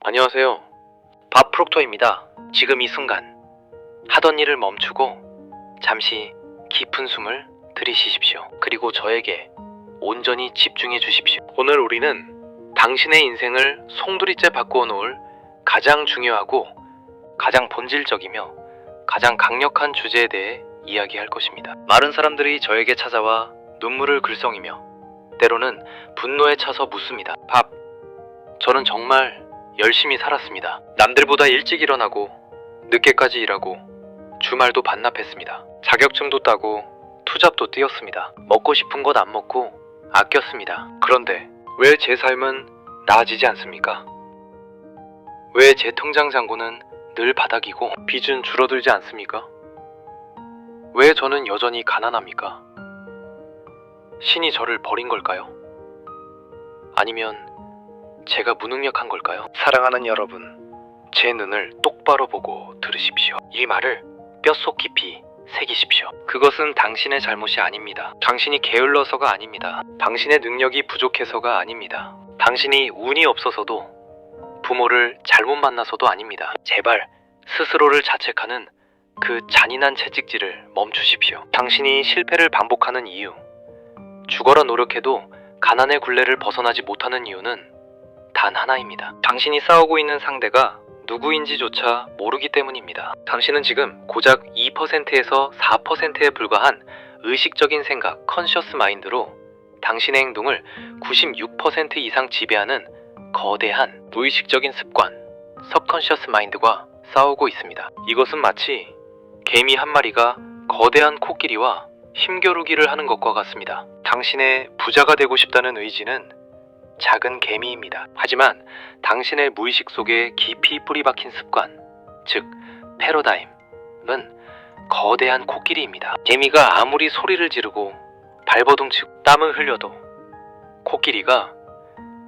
안녕하세요. 밥 프록터입니다. 지금 이 순간 하던 일을 멈추고 잠시 깊은 숨을 들이쉬십시오. 그리고 저에게 온전히 집중해 주십시오. 오늘 우리는 당신의 인생을 송두리째 바꾸어 놓을 가장 중요하고 가장 본질적이며 가장 강력한 주제에 대해 이야기할 것입니다. 많은 사람들이 저에게 찾아와 눈물을 글썽이며 때로는 분노에 차서 묻습니다. 밥, 저는 정말 열심히 살았습니다. 남들보다 일찍 일어나고 늦게까지 일하고 주말도 반납했습니다. 자격증도 따고 투잡도 뛰었습니다. 먹고 싶은 것 안 먹고 아꼈습니다. 그런데 왜 제 삶은 나아지지 않습니까? 왜 제 통장 잔고는 늘 바닥이고 빚은 줄어들지 않습니까? 왜 저는 여전히 가난합니까? 신이 저를 버린 걸까요? 아니면 제가 무능력한 걸까요? 사랑하는 여러분, 제 눈을 똑바로 보고 들으십시오. 이 말을 뼛속 깊이 새기십시오. 그것은 당신의 잘못이 아닙니다. 당신이 게을러서가 아닙니다. 당신의 능력이 부족해서가 아닙니다. 당신이 운이 없어서도 부모를 잘못 만나서도 아닙니다. 제발 스스로를 자책하는 그 잔인한 채찍질을 멈추십시오. 당신이 실패를 반복하는 이유, 죽어라 노력해도 가난의 굴레를 벗어나지 못하는 이유는 단 하나입니다. 당신이 싸우고 있는 상대가 누구인지조차 모르기 때문입니다. 당신은 지금 고작 2%에서 4%에 불과한 의식적인 생각, 컨셔스 마인드로 당신의 행동을 96% 이상 지배하는 거대한 무의식적인 습관, सब컨셔스 마인드와 싸우고 있습니다. 이것은 마치 개미 한 마리가 거대한 코끼리와 힘겨루기를 하는 것과 같습니다. 당신의 부자가 되고 싶다는 의지는 작은 개미입니다. 하지만 당신의 무의식 속에 깊이 뿌리박힌 습관, 즉 패러다임은 거대한 코끼리입니다. 개미가 아무리 소리를 지르고 발버둥치고 땀을 흘려도 코끼리가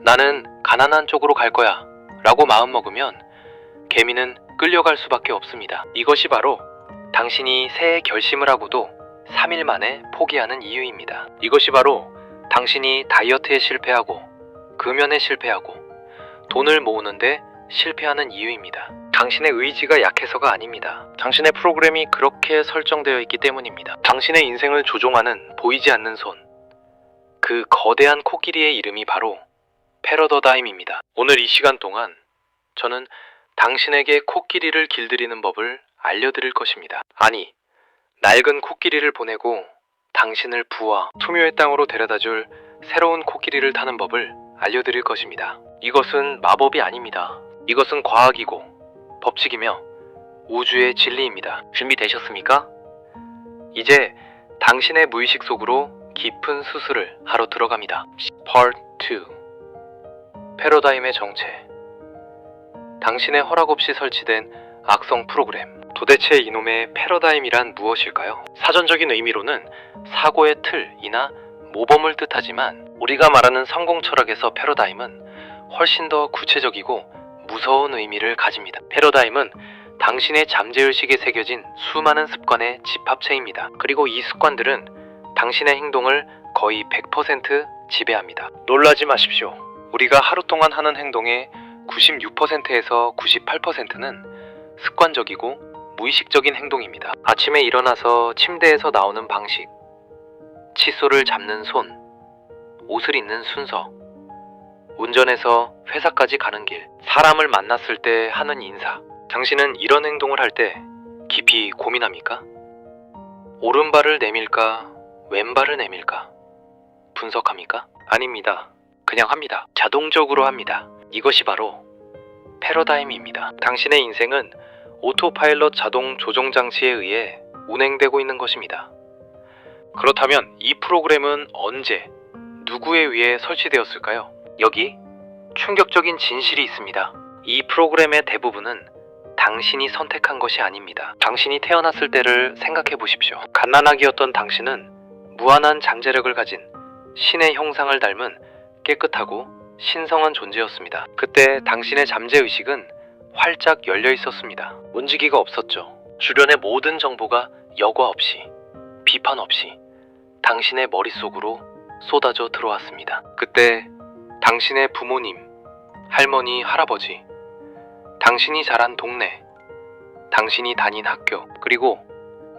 나는 가난한 쪽으로 갈 거야 라고 마음먹으면 개미는 끌려갈 수밖에 없습니다. 이것이 바로 당신이 새해 결심을 하고도 3일 만에 포기하는 이유입니다. 이것이 바로 당신이 다이어트에 실패하고 금연에 실패하고 돈을 모으는데 실패하는 이유입니다. 당신의 의지가 약해서가 아닙니다. 당신의 프로그램이 그렇게 설정되어 있기 때문입니다. 당신의 인생을 조종하는 보이지 않는 손, 그 거대한 코끼리의 이름이 바로 패러더다임입니다. 오늘 이 시간 동안 저는 당신에게 코끼리를 길들이는 법을 알려드릴 것입니다. 아니, 낡은 코끼리를 보내고 당신을 부와 투묘의 땅으로 데려다줄 새로운 코끼리를 타는 법을 알려드릴 것입니다. 이것은 마법이 아닙니다. 이것은 과학이고 법칙이며 우주의 진리입니다. 준비되셨습니까? 이제 당신의 무의식 속으로 깊은 수술을 하러 들어갑니다. Part 2. 패러다임의 정체. 당신의 허락 없이 설치된 악성 프로그램. 도대체 이놈의 패러다임이란 무엇일까요? 사전적인 의미로는 사고의 틀이나 모범을 뜻하지만 우리가 말하는 성공 철학에서 패러다임은 훨씬 더 구체적이고 무서운 의미를 가집니다. 패러다임은 당신의 잠재의식에 새겨진 수많은 습관의 집합체입니다. 그리고 이 습관들은 당신의 행동을 거의 100% 지배합니다. 놀라지 마십시오. 우리가 하루 동안 하는 행동의 96%에서 98%는 습관적이고 무의식적인 행동입니다. 아침에 일어나서 침대에서 나오는 방식, 칫솔을 잡는 손, 옷을 입는 순서, 운전해서 회사까지 가는 길, 사람을 만났을 때 하는 인사. 당신은 이런 행동을 할 때 깊이 고민합니까? 오른발을 내밀까? 왼발을 내밀까? 분석합니까? 아닙니다. 그냥 합니다. 자동적으로 합니다. 이것이 바로 패러다임입니다. 당신의 인생은 오토파일럿 자동 조종 장치에 의해 운행되고 있는 것입니다. 그렇다면 이 프로그램은 언제, 누구에 의해 설치되었을까요? 여기 충격적인 진실이 있습니다. 이 프로그램의 대부분은 당신이 선택한 것이 아닙니다. 당신이 태어났을 때를 생각해 보십시오. 갓난아기였던 당신은 무한한 잠재력을 가진 신의 형상을 닮은 깨끗하고 신성한 존재였습니다. 그때 당신의 잠재의식은 활짝 열려 있었습니다. 문지기가 없었죠. 주변의 모든 정보가 여과 없이, 비판 없이 당신의 머릿속으로 쏟아져 들어왔습니다. 그때 당신의 부모님, 할머니, 할아버지, 당신이 자란 동네, 당신이 다닌 학교, 그리고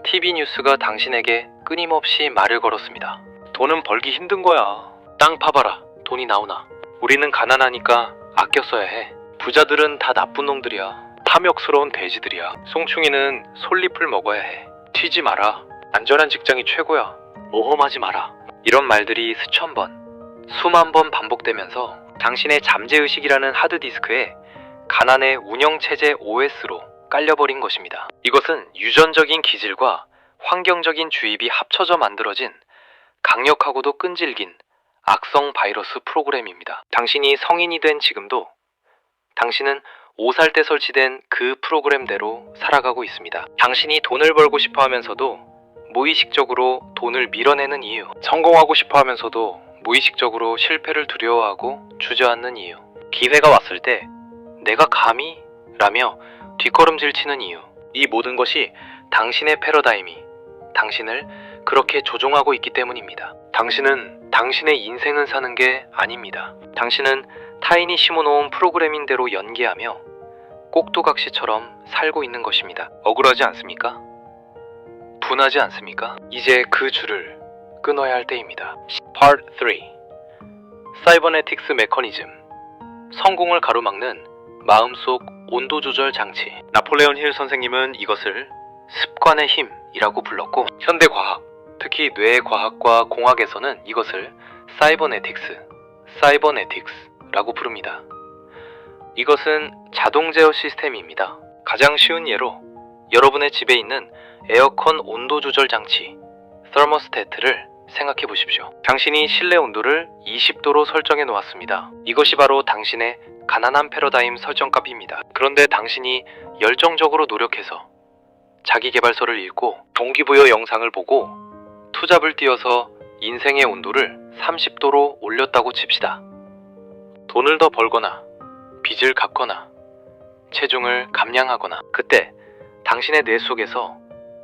TV 뉴스가 당신에게 끊임없이 말을 걸었습니다. 돈은 벌기 힘든 거야. 땅 파봐라. 돈이 나오나. 우리는 가난하니까 아껴 써야 해. 부자들은 다 나쁜 놈들이야. 탐욕스러운 돼지들이야. 송충이는 솔잎을 먹어야 해. 튀지 마라. 안전한 직장이 최고야. 모험하지 마라. 이런 말들이 수천 번, 수만 번 반복되면서 당신의 잠재의식이라는 하드디스크에 가난의 운영체제 OS로 깔려버린 것입니다. 이것은 유전적인 기질과 환경적인 주입이 합쳐져 만들어진 강력하고도 끈질긴 악성 바이러스 프로그램입니다. 당신이 성인이 된 지금도 당신은 5살 때 설치된 그 프로그램대로 살아가고 있습니다. 당신이 돈을 벌고 싶어 하면서도 무의식적으로 돈을 밀어내는 이유, 성공하고 싶어 하면서도 무의식적으로 실패를 두려워하고 주저앉는 이유, 기회가 왔을 때 내가 감히? 라며 뒷걸음질 치는 이유, 이 모든 것이 당신의 패러다임이 당신을 그렇게 조종하고 있기 때문입니다. 당신은 당신의 인생을 사는 게 아닙니다. 당신은 타인이 심어놓은 프로그램인 대로 연기하며 꼭두각시처럼 살고 있는 것입니다. 억울하지 않습니까? 분하지 않습니까? 이제 그 줄을 끊어야 할 때입니다. Part 3. 사이버네틱스 메커니즘. 성공을 가로막는 마음속 온도 조절 장치. 나폴레온 힐 선생님은 이것을 습관의 힘이라고 불렀고, 현대과학, 특히 뇌과학과 공학에서는 이것을 사이버네틱스라고 부릅니다. 이것은 자동 제어 시스템입니다. 가장 쉬운 예로 여러분의 집에 있는 에어컨 온도 조절 장치, 서머스태트를 생각해 보십시오. 당신이 실내 온도를 20도로 설정해 놓았습니다. 이것이 바로 당신의 가난한 패러다임 설정값입니다. 그런데 당신이 열정적으로 노력해서 자기계발서를 읽고 동기부여 영상을 보고 투잡을 뛰어서 인생의 온도를 30도로 올렸다고 칩시다. 돈을 더 벌거나 빚을 갚거나 체중을 감량하거나, 그때 당신의 뇌 속에서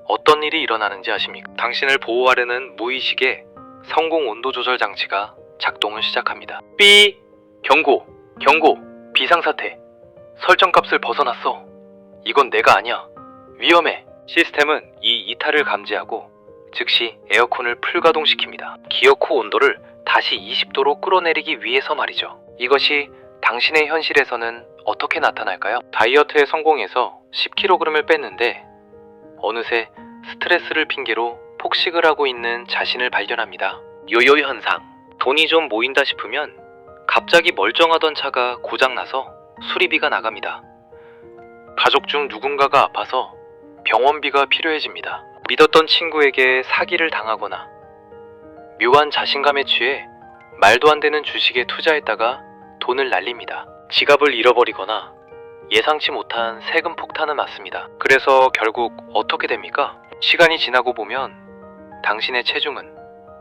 어떤 일이 일어나는지 아십니까? 당신을 보호하려는 무의식의 성공 온도 조절 장치가 작동을 시작합니다. 삐! 경고! 비상사태! 설정값을 벗어났어. 이건 내가 아니야. 위험해. 시스템은 이 이탈을 감지하고 즉시 에어컨을 풀가동시킵니다. 기어코 온도를 다시 20도로 끌어내리기 위해서 말이죠. 이것이 당신의 현실에서는 어떻게 나타날까요? 다이어트에 성공해서 10kg을 뺐는데 어느새 스트레스를 핑계로 폭식을 하고 있는 자신을 발견합니다. 요요 현상. 돈이 좀 모인다 싶으면 갑자기 멀쩡하던 차가 고장나서 수리비가 나갑니다. 가족 중 누군가가 아파서 병원비가 필요해집니다. 믿었던 친구에게 사기를 당하거나 묘한 자신감에 취해 말도 안 되는 주식에 투자했다가 돈을 날립니다. 지갑을 잃어버리거나 예상치 못한 세금 폭탄을 맞습니다. 그래서 결국 어떻게 됩니까? 시간이 지나고 보면 당신의 체중은,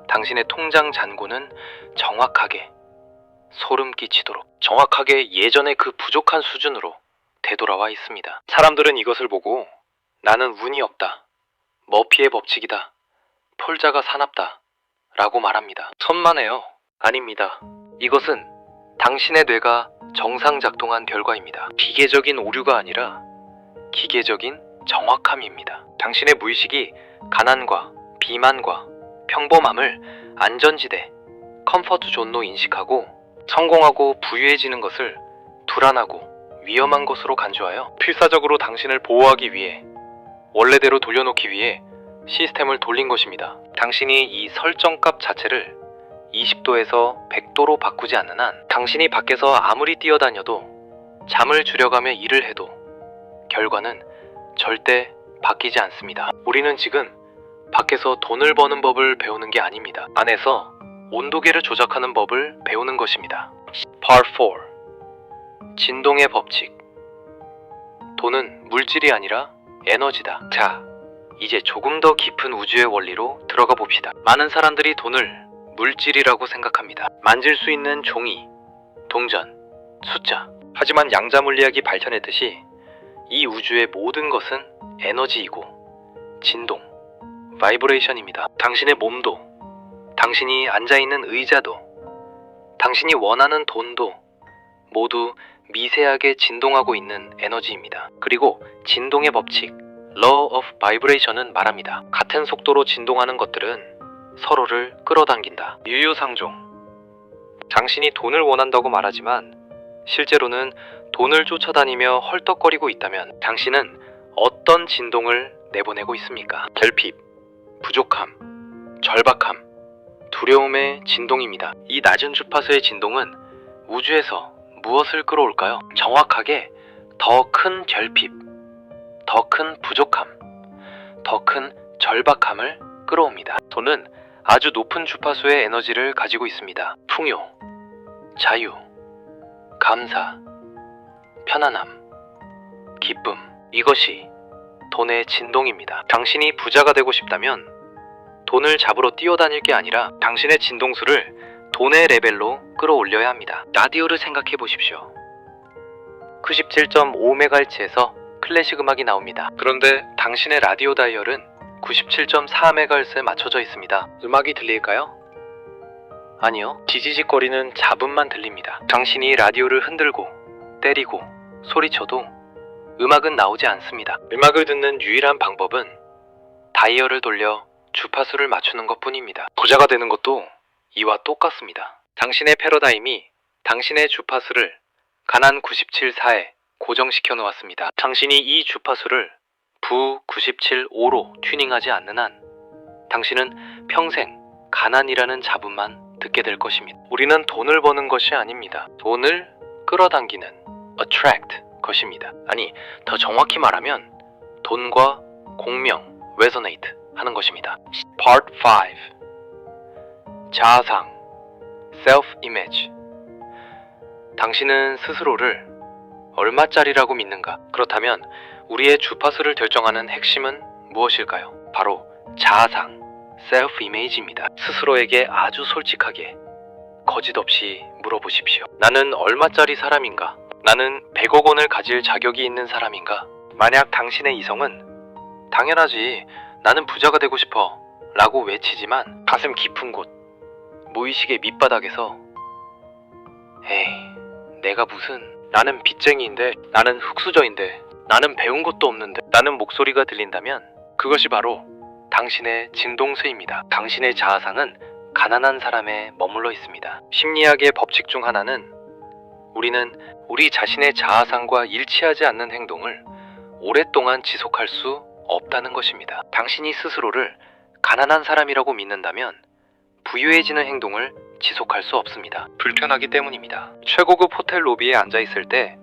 당신의 통장 잔고는 정확하게, 소름 끼치도록 정확하게 예전의 그 부족한 수준으로 되돌아와 있습니다. 사람들은 이것을 보고 나는 운이 없다, 머피의 법칙이다, 폴자가 사납다 라고 말합니다. 천만에요. 아닙니다. 이것은 당신의 뇌가 정상 작동한 결과입니다. 기계적인 오류가 아니라 기계적인 정확함입니다. 당신의 무의식이 가난과 비만과 평범함을 안전지대, 컴포트 존로 인식하고 성공하고 부유해지는 것을 불안하고 위험한 것으로 간주하여 필사적으로 당신을 보호하기 위해, 원래대로 돌려놓기 위해 시스템을 돌린 것입니다. 당신이 이 설정값 자체를 20도에서 100도로 바꾸지 않는 한 당신이 밖에서 아무리 뛰어다녀도 잠을 줄여가며 일을 해도 결과는 절대 바뀌지 않습니다. 우리는 지금 밖에서 돈을 버는 법을 배우는 게 아닙니다. 안에서 온도계를 조작하는 법을 배우는 것입니다. Part 4. 진동의 법칙. 돈은 물질이 아니라 에너지다. 자, 이제 조금 더 깊은 우주의 원리로 들어가 봅시다. 많은 사람들이 돈을 물질이라고 생각합니다. 만질 수 있는 종이, 동전, 숫자. 하지만 양자 물리학이 밝혀냈듯이 이 우주의 모든 것은 에너지이고 진동, 바이브레이션입니다. 당신의 몸도, 당신이 앉아있는 의자도, 당신이 원하는 돈도 모두 미세하게 진동하고 있는 에너지입니다. 그리고 진동의 법칙, Law of Vibration은 말합니다. 같은 속도로 진동하는 것들은 서로를 끌어당긴다. 유유상종. 당신이 돈을 원한다고 말하지만 실제로는 돈을 쫓아다니며 헐떡거리고 있다면 당신은 어떤 진동을 내보내고 있습니까? 결핍, 부족함, 절박함, 두려움의 진동입니다. 이 낮은 주파수의 진동은 우주에서 무엇을 끌어올까요? 정확하게 더 큰 결핍, 더 큰 부족함, 더 큰 절박함을 끌어옵니다. 돈은 아주 높은 주파수의 에너지를 가지고 있습니다. 풍요, 자유, 감사, 편안함, 기쁨. 이것이 돈의 진동입니다. 당신이 부자가 되고 싶다면 돈을 잡으러 뛰어다닐 게 아니라 당신의 진동수를 돈의 레벨로 끌어올려야 합니다. 라디오를 생각해 보십시오. 97.5MHz에서 클래식 음악이 나옵니다. 그런데 당신의 라디오 다이얼은 97.4MHz에 맞춰져 있습니다. 음악이 들릴까요? 아니요. 지지직거리는 잡음만 들립니다. 당신이 라디오를 흔들고 때리고 소리쳐도 음악은 나오지 않습니다. 음악을 듣는 유일한 방법은 다이얼을 돌려 주파수를 맞추는 것뿐입니다. 부자가 되는 것도 이와 똑같습니다. 당신의 패러다임이 당신의 주파수를 가난 97.4에 고정시켜 놓았습니다. 당신이 이 주파수를 부 97.5로 튜닝하지 않는 한 당신은 평생 가난이라는 잡음만 듣게 될 것입니다. 우리는 돈을 버는 것이 아닙니다. 돈을 끌어당기는 attract 것입니다. 아니, 더 정확히 말하면 돈과 공명 resonate 하는 것입니다. Part 5. 자아상 self-image. 당신은 스스로를 얼마짜리라고 믿는가? 그렇다면 우리의 주파수를 결정하는 핵심은 무엇일까요? 바로 자아상 self-image입니다. 스스로에게 아주 솔직하게 거짓 없이 물어보십시오. 나는 얼마짜리 사람인가? 나는 100억 원을 가질 자격이 있는 사람인가? 만약 당신의 이성은 당연하지, 나는 부자가 되고 싶어 라고 외치지만 가슴 깊은 곳, 무의식의 밑바닥에서 에이, 내가 무슨, 나는 빚쟁이인데, 나는 흙수저인데, 나는 배운 것도 없는데 라는 목소리가 들린다면 그것이 바로 당신의 진동수입니다. 당신의 자아상은 가난한 사람에 머물러 있습니다. 심리학의 법칙 중 하나는 우리는 우리 자신의 자아상과 일치하지 않는 행동을 오랫동안 지속할 수 없다는 것입니다. 당신이 스스로를 가난한 사람이라고 믿는다면 부유해지는 행동을 지속할 수 없습니다. 불편하기 때문입니다. 최고급 호텔 로비에 앉아있을 때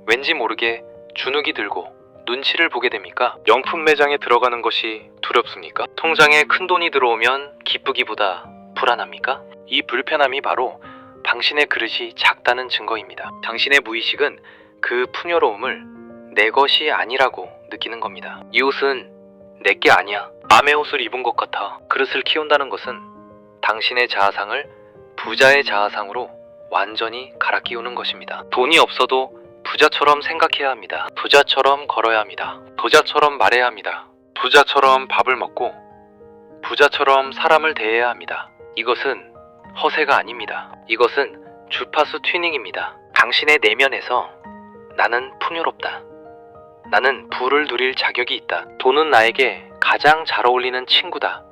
왠지 모르게 주눅이 들고 눈치를 보게 됩니까? 명품 매장에 들어가는 것이 두렵습니까? 통장에 큰 돈이 들어오면 기쁘기보다 불안합니까? 이 불편함이 바로 당신의 그릇이 작다는 증거입니다. 당신의 무의식은 그 풍요로움을 내 것이 아니라고 느끼는 겁니다. 이 옷은 내 게 아니야. 남의 옷을 입은 것 같아. 그릇을 키운다는 것은 당신의 자아상을 부자의 자아상으로 완전히 갈아 끼우는 것입니다. 돈이 없어도 부자처럼 생각해야 합니다. 부자처럼 걸어야 합니다. 부자처럼 말해야 합니다. 부자처럼 밥을 먹고 부자처럼 사람을 대해야 합니다. 이것은 허세가 아닙니다. 이것은 주파수 튜닝입니다. 당신의 내면에서 나는 풍요롭다. 나는 부를 누릴 자격이 있다. 돈은 나에게 가장 잘 어울리는 친구다.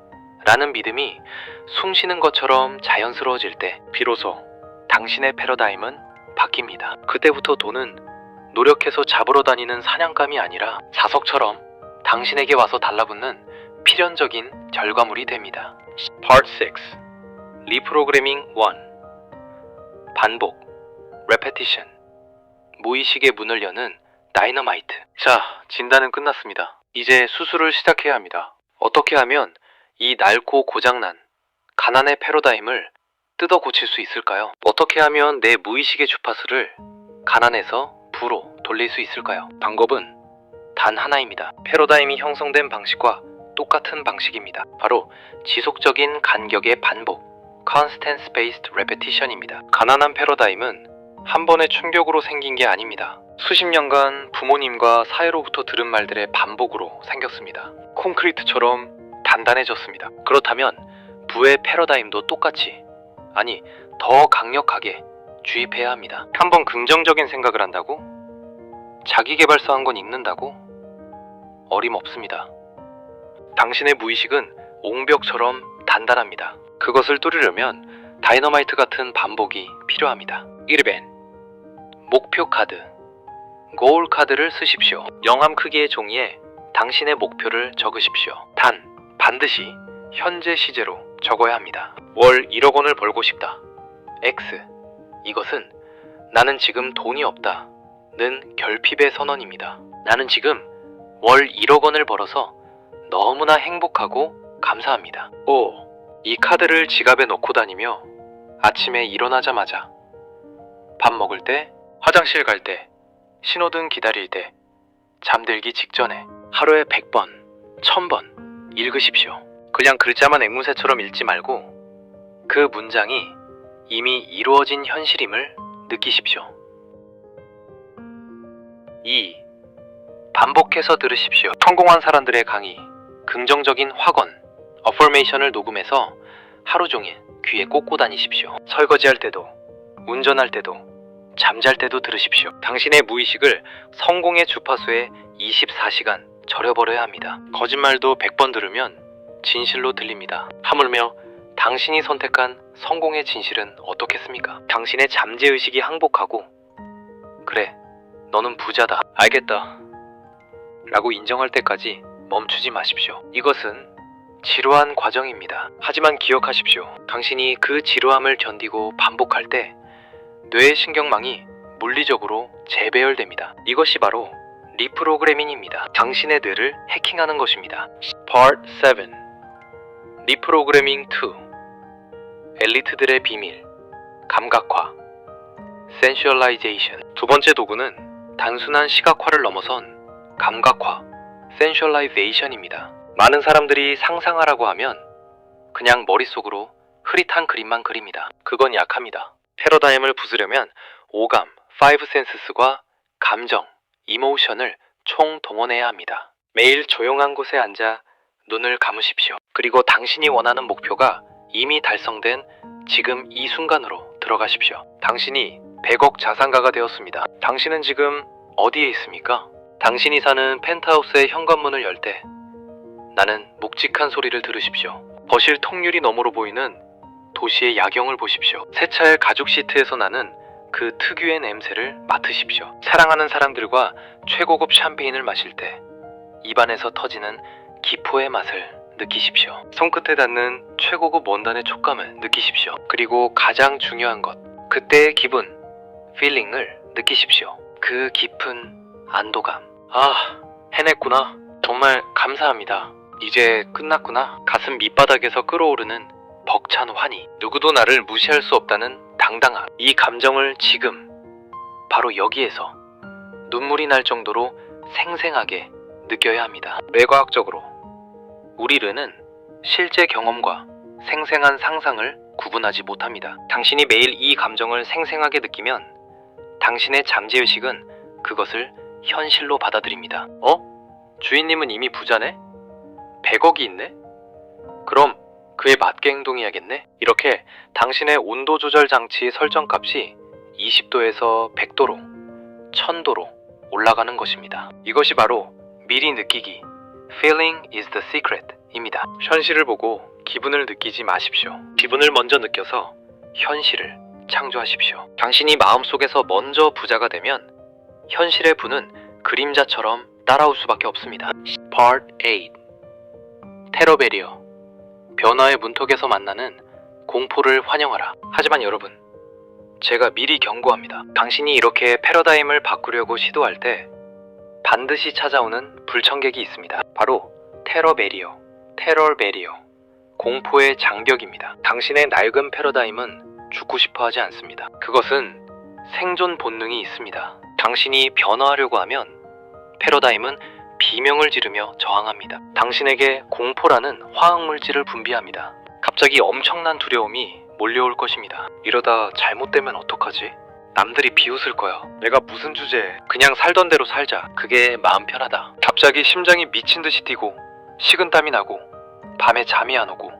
라는 믿음이 숨 쉬는 것처럼 자연스러워질 때 비로소 당신의 패러다임은 바뀝니다. 그때부터 돈은 노력해서 잡으러 다니는 사냥감이 아니라 자석처럼 당신에게 와서 달라붙는 필연적인 결과물이 됩니다. Part 6. 리프로그래밍 1. 반복 Repetition. 무의식의 문을 여는 다이너마이트. 자, 진단은 끝났습니다. 이제 수술을 시작해야 합니다. 어떻게 하면 이 낡고 고장난 가난의 패러다임을 뜯어 고칠 수 있을까요? 어떻게 하면 내 무의식의 주파수를 가난에서 부로 돌릴 수 있을까요? 방법은 단 하나입니다. 패러다임이 형성된 방식과 똑같은 방식입니다. 바로 지속적인 간격의 반복, Constant Spaced Repetition입니다. 가난한 패러다임은 한 번의 충격으로 생긴 게 아닙니다. 수십 년간 부모님과 사회로부터 들은 말들의 반복으로 생겼습니다. 콘크리트처럼 단단해졌습니다. 그렇다면 부의 패러다임도 똑같이, 아니 더 강력하게 주입해야 합니다. 한번 긍정적인 생각을 한다고? 자기계발서 한 권 읽는다고? 어림없습니다. 당신의 무의식은 옹벽처럼 단단합니다. 그것을 뚫으려면 다이너마이트 같은 반복이 필요합니다. 1벤 목표 카드 고울 카드를 쓰십시오. 영함 크기의 종이에 당신의 목표를 적으십시오. 단 반드시 현재 시제로 적어야 합니다. 월 1억 원을 벌고 싶다. X 이것은 나는 지금 돈이 없다 는 결핍의 선언입니다. 나는 지금 월 1억 원을 벌어서 너무나 행복하고 감사합니다. 5. 이 카드를 지갑에 넣고 다니며 아침에 일어나자마자 밥 먹을 때, 화장실 갈 때, 신호등 기다릴 때, 잠들기 직전에 하루에 100번, 1000번 읽으십시오. 그냥 글자만 앵무새처럼 읽지 말고 그 문장이 이미 이루어진 현실임을 느끼십시오. 2. 반복해서 들으십시오. 성공한 사람들의 강의, 긍정적인 확언, 어퍼메이션을 녹음해서 하루 종일 귀에 꽂고 다니십시오. 설거지할 때도, 운전할 때도, 잠잘 때도 들으십시오. 당신의 무의식을 성공의 주파수에 24시간 절여버려야 합니다. 거짓말도 100번 들으면 진실로 들립니다. 하물며 당신이 선택한 성공의 진실은 어떻겠습니까? 당신의 잠재의식이 항복하고 그래, 너는 부자다. 알겠다. 라고 인정할 때까지 멈추지 마십시오. 이것은 지루한 과정입니다. 하지만 기억하십시오. 당신이 그 지루함을 견디고 반복할 때 뇌의 신경망이 물리적으로 재배열됩니다. 이것이 바로 리프로그래밍입니다. 당신의 뇌를 해킹하는 것입니다. Part 7 리프로그래밍 2 엘리트들의 비밀 감각화 센슈얼라이제이션 두 번째 도구는 단순한 시각화를 넘어선 감각화 센슈얼라이제이션입니다. 많은 사람들이 상상하라고 하면 그냥 머릿속으로 흐릿한 그림만 그립니다. 그건 약합니다. 패러다임을 부수려면 오감, 파이브 센스스과 감정, 이모션을 총동원해야 합니다. 매일 조용한 곳에 앉아 눈을 감으십시오. 그리고 당신이 원하는 목표가 이미 달성된 지금 이 순간으로 들어가십시오. 당신이 100억 자산가가 되었습니다. 당신은 지금 어디에 있습니까? 당신이 사는 펜트하우스의 현관문을 열 때 나는 묵직한 소리를 들으십시오. 거실 통유리 너머로 보이는 도시의 야경을 보십시오. 새 차의 가죽 시트에서 나는 그 특유의 냄새를 맡으십시오. 사랑하는 사람들과 최고급 샴페인을 마실 때 입안에서 터지는 기포의 맛을 느끼십시오. 손끝에 닿는 최고급 원단의 촉감을 느끼십시오. 그리고 가장 중요한 것, 그때의 기분, feeling을 느끼십시오. 그 깊은 안도감. 아, 해냈구나. 정말 감사합니다. 이제 끝났구나. 가슴 밑바닥에서 끌어오르는 벅찬 환희. 누구도 나를 무시할 수 없다는 당당함. 이 감정을 지금 바로 여기에서 눈물이 날 정도로 생생하게 느껴야 합니다. 뇌과학적으로 우리 뇌는 실제 경험과 생생한 상상을 구분하지 못합니다. 당신이 매일 이 감정을 생생하게 느끼면 당신의 잠재의식은 그것을 현실로 받아들입니다. 주인님은 이미 부자네? 100억이 있네? 그럼 그에 맞게 행동해야겠네? 이렇게 당신의 온도 조절 장치의 설정값이 20도에서 100도로, 1000도로 올라가는 것입니다. 이것이 바로 미리 느끼기, Feeling is the secret 입니다. 현실을 보고 기분을 느끼지 마십시오. 기분을 먼저 느껴서 현실을 창조하십시오. 당신이 마음속에서 먼저 부자가 되면 현실의 부는 그림자처럼 따라올 수밖에 없습니다. Part 8 테러 베리어 변화의 문턱에서 만나는 공포를 환영하라. 하지만 여러분, 제가 미리 경고합니다. 당신이 이렇게 패러다임을 바꾸려고 시도할 때 반드시 찾아오는 불청객이 있습니다. 바로 테러 베리어, 공포의 장벽입니다. 당신의 낡은 패러다임은 죽고 싶어 하지 않습니다. 그것은 생존 본능이 있습니다. 당신이 변화하려고 하면 패러다임은 비명을 지르며 저항합니다. 당신에게 공포라는 화학물질을 분비합니다. 갑자기 엄청난 두려움이 몰려올 것입니다. 이러다 잘못되면 어떡하지? 남들이 비웃을 거야. 내가 무슨 주제에. 그냥 살던 대로 살자. 그게 마음 편하다. 갑자기 심장이 미친 듯이 뛰고 식은땀이 나고 밤에 잠이 안 오고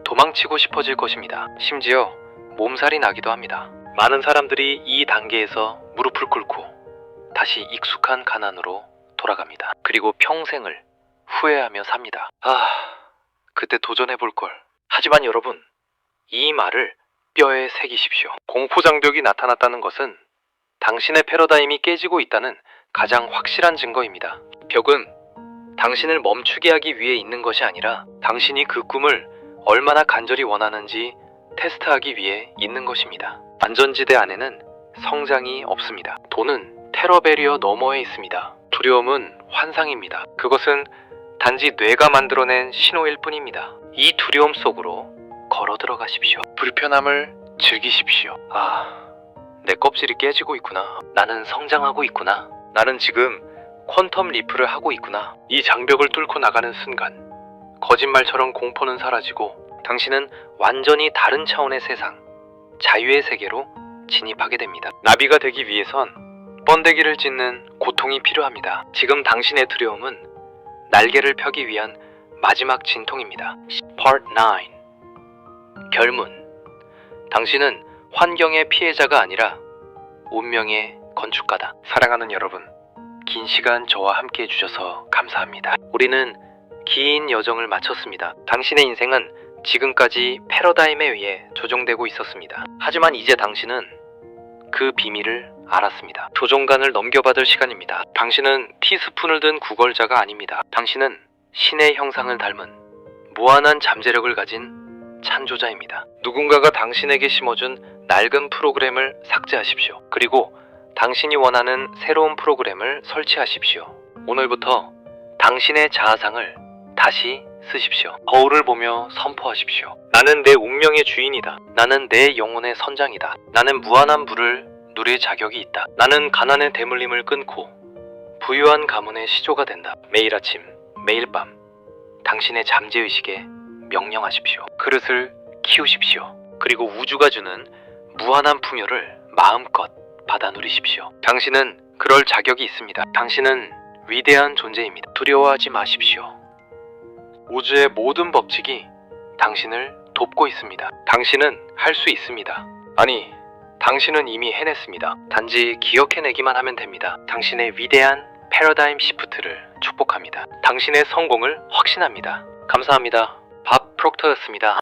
도망치고 싶어질 것입니다. 심지어 몸살이 나기도 합니다. 많은 사람들이 이 단계에서 무릎을 꿇고 다시 익숙한 가난으로 돌아갑니다. 그리고 평생을 후회하며 삽니다. 그때 도전해볼 걸. 하지만 여러분, 이 말을 뼈에 새기십시오. 공포장벽이 나타났다는 것은 당신의 패러다임이 깨지고 있다는 가장 확실한 증거입니다. 벽은 당신을 멈추게 하기 위해 있는 것이 아니라 당신이 그 꿈을 얼마나 간절히 원하는지 테스트하기 위해 있는 것입니다. 안전지대 안에는 성장이 없습니다. 돈은 테러 베리어 너머에 있습니다. 두려움은 환상입니다. 그것은 단지 뇌가 만들어낸 신호일 뿐입니다. 이 두려움 속으로 걸어 들어가십시오. 불편함을 즐기십시오. 내 껍질이 깨지고 있구나. 나는 성장하고 있구나. 나는 지금 퀀텀 리프를 하고 있구나. 이 장벽을 뚫고 나가는 순간 거짓말처럼 공포는 사라지고 당신은 완전히 다른 차원의 세상, 자유의 세계로 진입하게 됩니다. 나비가 되기 위해선 번데기를 찢는 고통이 필요합니다. 지금 당신의 두려움은 날개를 펴기 위한 마지막 진통입니다. Part 9. 결문. 당신은 환경의 피해자가 아니라 운명의 건축가다. 사랑하는 여러분, 긴 시간 저와 함께 해주셔서 감사합니다. 우리는 긴 여정을 마쳤습니다. 당신의 인생은 지금까지 패러다임에 의해 조종되고 있었습니다. 하지만 이제 당신은 그 비밀을 알았습니다. 조종관을 넘겨받을 시간입니다. 당신은 티스푼을 든 구걸자가 아닙니다. 당신은 신의 형상을 닮은 무한한 잠재력을 가진 창조자입니다. 누군가가 당신에게 심어준 낡은 프로그램을 삭제하십시오. 그리고 당신이 원하는 새로운 프로그램을 설치하십시오. 오늘부터 당신의 자아상을 다시 쓰십시오. 거울을 보며 선포하십시오. 나는 내 운명의 주인이다. 나는 내 영혼의 선장이다. 나는 무한한 부를 누릴 자격이 있다. 나는 가난의 대물림을 끊고 부유한 가문의 시조가 된다. 매일 아침, 매일 밤 당신의 잠재의식에 명령하십시오. 그릇을 키우십시오. 그리고 우주가 주는 무한한 풍요를 마음껏 받아 누리십시오. 당신은 그럴 자격이 있습니다. 당신은 위대한 존재입니다. 두려워하지 마십시오. 우주의 모든 법칙이 당신을 돕고 있습니다. 당신은 할 수 있습니다. 아니, 당신은 이미 해냈습니다. 단지 기억해내기만 하면 됩니다. 당신의 위대한 패러다임 시프트를 축복합니다. 당신의 성공을 확신합니다. 감사합니다. 밥 프록터였습니다.